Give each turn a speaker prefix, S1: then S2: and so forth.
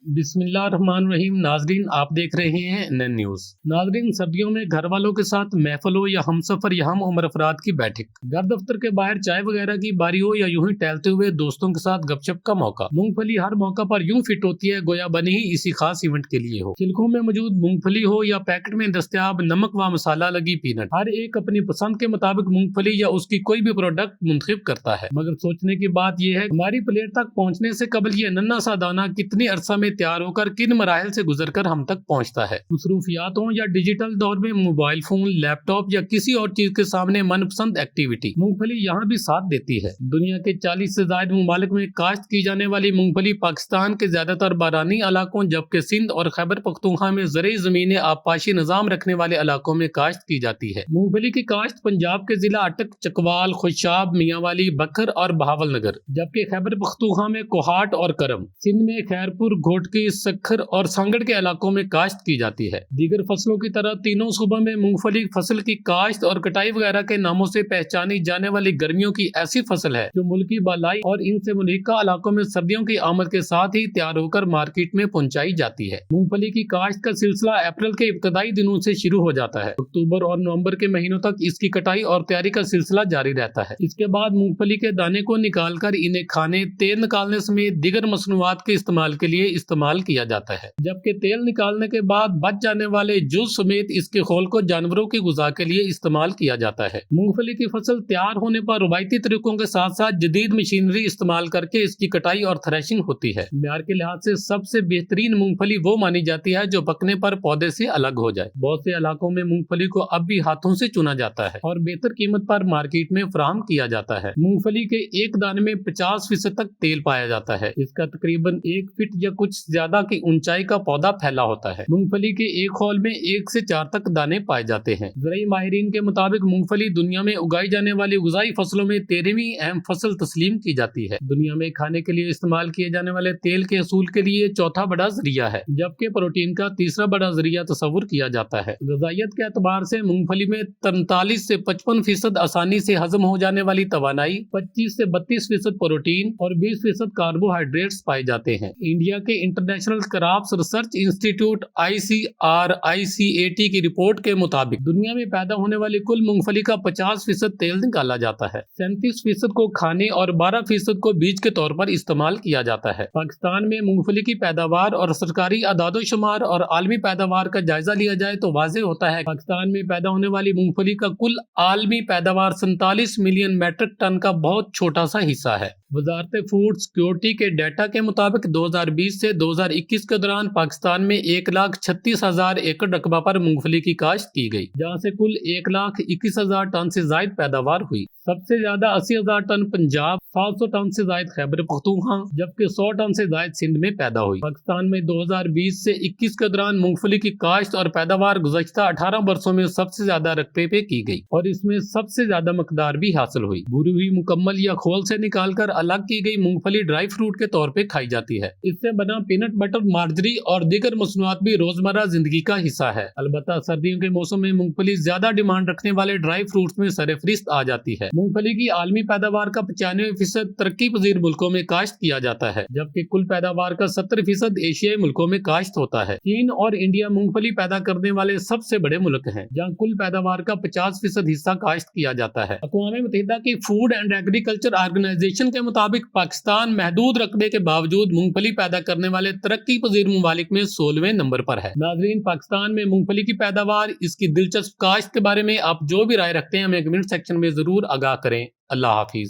S1: बिस्मिल्लाहिर्रहमानिर्रहीम। नाजरीन, आप देख रहे हैं NN न्यूज। नाजरीन, सर्दियों में घर वालों के साथ महफिल हो या हमसफर या हम उम्र अफराद की बैठक, घर दफ्तर के बाहर चाय वगैरह की बारी हो या यूं ही टहलते हुए दोस्तों के साथ गपशप का मौका, मूंगफली हर मौका पर यूं फिट होती है गोया बनी ही इसी खास इवेंट के लिए हो। छिलकों में मौजूद मूंगफली हो या पैकेट में दस्तयाब नमक व मसाला लगी पीनट, हर एक अपनी पसंद के मुताबिक मूंगफली या उसकी कोई भी प्रोडक्ट मुंतखब करता है। मगर सोचने की बात यह है, हमारी प्लेट तक पहुँचने से कबल ये नन्हा सा दाना कितनी अरसा में तैयार होकर किन मराहल से गुजरकर हम तक पहुंचता है। मसरूफियातों या डिजिटल दौर में मोबाइल फोन, लैपटॉप या किसी और चीज के सामने मनपसंद एक्टिविटी मूंगफली यहाँ भी साथ देती है। दुनिया के 40 से ज्यादा ममालिक में काश्त की जाने वाली मूंगफली पाकिस्तान के ज्यादातर बारानी इलाकों जबकि सिंध और खैबर पख्तूनख्वा में ज़रई ज़मीनें आबपाशी निजाम रखने वाले इलाकों में काश्त की जाती है। मूंगफली की काश्त पंजाब के जिला अटक, चकवाल, खुशाब, मियांवाली, बखर और बहावलनगर, जबकि खैबर पख्तूनख्वा में कोहाट और करम, सिंध में खैरपुर, घोटकी, सखर और सांगड़ के इलाकों में काश्त की जाती है। दीगर फसलों की तरह तीनों सूबों में मूंगफली फसल की काश्त और कटाई वगैरह के नामों से पहचानी जाने वाली गर्मियों की ऐसी फसल है जो मुल्क की बालाई और इनसे मुल्हिका इलाकों में सर्दियों की आमद के साथ ही तैयार होकर मार्केट में पहुंचाई जाती है। मूंगफली की काश्त का सिलसिला अप्रैल के इब्तदाई दिनों से शुरू हो जाता है। अक्टूबर और नवंबर के महीनों तक इसकी कटाई और तैयारी का सिलसिला जारी रहता है। इसके बाद मूंगफली के दाने को निकालकर इन्हें खाने, तेल निकालने समेत दीगर मसनूआत के इस्तेमाल के लिए इस्तेमाल किया जाता है, जबकि तेल निकालने के बाद बच जाने वाले जूस समेत इसके खोल को जानवरों की गुज़ा के लिए इस्तेमाल किया जाता है। मूंगफली की फसल तैयार होने पर रवायती तरीकों के साथ साथ जदीद मशीनरी इस्तेमाल करके इसकी कटाई और थ्रेशिंग होती है। म्यार के लिहाज से सबसे बेहतरीन मूंगफली वो मानी जाती है जो पकने पर पौधे से अलग हो जाए। बहुत से इलाकों में मूंगफली को अब भी हाथों से चुना जाता है और बेहतर कीमत पर मार्केट में फराहम किया जाता है। मूंगफली के एक दाने में 50% तक तेल पाया जाता है। इसका तकरीबन 1 फीट या कुछ ज्यादा की ऊंचाई का पौधा फैला होता है। मूंगफली के एक खोल में 1 से 4 तक दाने पाए जाते हैं। ज़राई माहिरीन के मुताबिक मूंगफली दुनिया में उगाई जाने वाली गुज़ाई फसलों में 13वीं अहम फसल तस्लीम की जाती है। दुनिया में खाने के लिए इस्तेमाल किए जाने वाले तेल के असूल के लिए चौथा बड़ा जरिया है, जबकि प्रोटीन का तीसरा बड़ा जरिया तस्वुर किया जाता है। ग़िज़ाइयत के एतबार से मूंगफली में 43 से 55% आसानी से हजम हो जाने वाली तवानाई, 25 से 32% प्रोटीन और 20% कार्बोहाइड्रेट्स पाए जाते हैं। इंडिया के international crops research institute ICRICAT की रिपोर्ट के मुताबिक दुनिया में पैदा होने वाली कुल मूंगफली का 50% तेल निकाला जाता है, 37% को खाने और 12% को बीज के तौर पर इस्तेमाल किया जाता है। पाकिस्तान में मूंगफली की पैदावार और सरकारी अदादोशुमार और आलमी पैदावार का जायजा लिया जाए तो वाज़ेह होता है पाकिस्तान में पैदा होने वाली मूंगफली का कुल आलमी पैदावार 47 मिलियन मैट्रिक टन का बहुत छोटा सा हिस्सा है। वजारत फूड सिक्योरिटी के डाटा के मुताबिक 2020 से 2021 के दौरान पाकिस्तान में 1,36,000 एकड़ रकबा पर मूंगफली की काश्त की गई, जहां से कुल 1,21,000 टन से जायद पैदावार हुई। सबसे ज्यादा 80,000 टन पंजाब, 700 टन से जायद खैबर पख्तूनख्वा, जबकि 100 टन से जायद सिंध में पैदा हुई। पाकिस्तान में 2020 से 21 के दौरान मूंगफली की काश्त और पैदावार गुज़श्ता 18 वर्षों में सबसे ज्यादा रकबे पे की गई और इसमें सबसे ज्यादा मकदार भी हासिल हुई। भूरी हुई मुकम्मल या खोल से निकालकर अलग की गई मूंगफली ड्राई फ्रूट के तौर पे खाई जाती है। इससे बना पीनट बटर, मार्जरी और दीगर मसनूआत भी रोजमर्रा जिंदगी का हिस्सा है। अलबत्ता सर्दियों के मौसम में मूंगफली ज्यादा डिमांड रखने वाले ड्राई फ्रूट्स में सरफहरिस्त आ जाती है। मूंगफली की आलमी पैदावार का 95% तरक्की पजीर मुल्कों में काश्त किया जाता है, जबकि कुल पैदावार का 70% एशियाई मुल्कों में काश्त होता है। चीन और इंडिया मूंगफली पैदा करने वाले सबसे बड़े मुल्क हैं, जहाँ कुल पैदावार का 50% हिस्सा काश्त किया जाता है। अक़वाम मुत्तहिदा की फूड एंड एग्रीकल्चर ऑर्गेनाइजेशन के मुताबिक पाकिस्तान महदूद रकबे के बावजूद मूंगफली पैदा करने वाले तरक्की पजीर ममालिक में 16वें नंबर पर है। नाज़रीन, पाकिस्तान में मूंगफली की पैदावार, इसकी दिलचस्प काश्त के बारे में आप जो भी राय रखते हैं हमें कमेंट सेक्शन में जरूर आगाह करें। अल्लाह हाफिज।